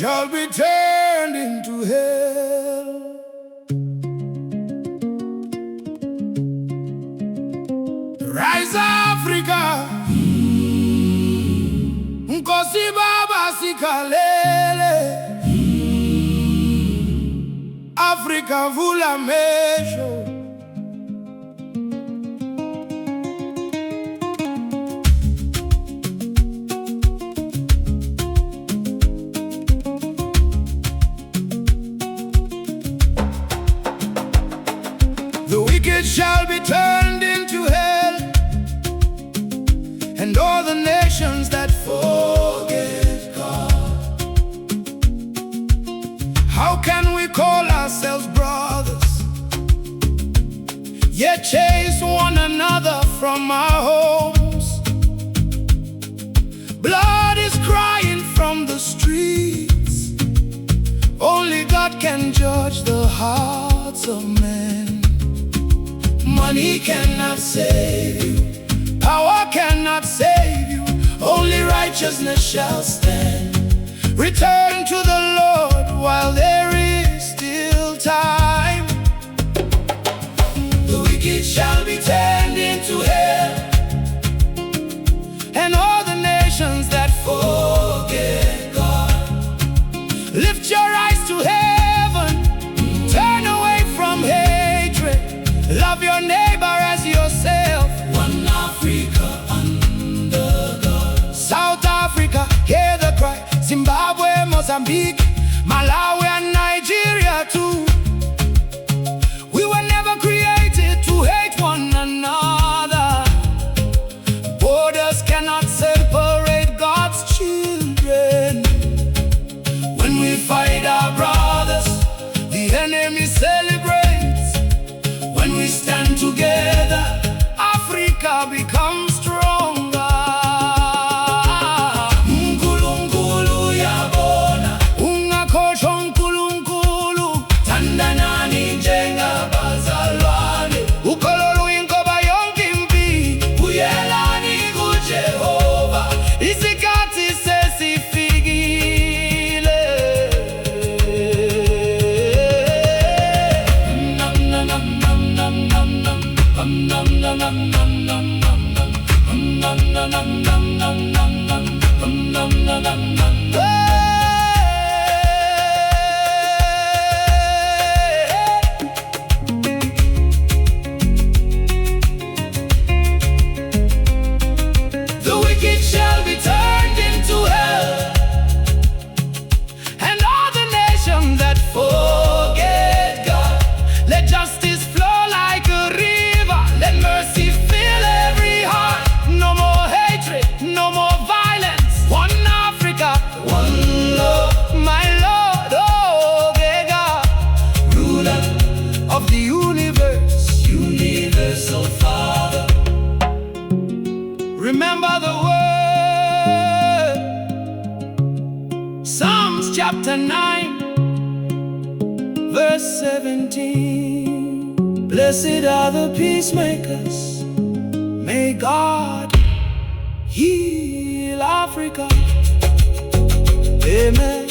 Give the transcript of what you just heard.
shall be turned into hell. Rise Africa, Nkosi Baba sikalele, Africa vula mesho. The wicked shall be turned into hell, and all the nations that forget God. How can we call ourselves brothers, yet chase one another from our homes? Blood is crying from the streets. Only God can judge the hearts of men. Money cannot save you, power cannot save you, only righteousness shall stand. Return to the Lord while there is still time. The wicked shall be turned into hell, and all the nations that forget God. Lift your eyes to heaven, turn away from hatred. Love your neighbor as yourself. One Africa under God. South Africa, hear the cry. Zimbabwe, Mozambique, Malawi and Nigeria too. We were never created to hate one another. Borders cannot separate God's children. When we fight our brothers, the enemy celebrates. When we stand together, Africa becomes stronger. Nkulunkulu yabona, ungakhohlwa uNkulunkulu, thandanani njengabazalwane. Ukholo luyinkoba yonke impi, buyelani kuJehova, isikhathi sesifikile. The wicked shall be turned into hell, and all the nations that forget God. Let justice flow like a river, let mercy fill every heart. No more hatred, no more violence. One Africa, one love. My Lord, oh God, ruler of the universe, universal Father. Remember the word, Psalms chapter 9, verse 17. Blessed are the peacemakers, may God heal Africa. Amen.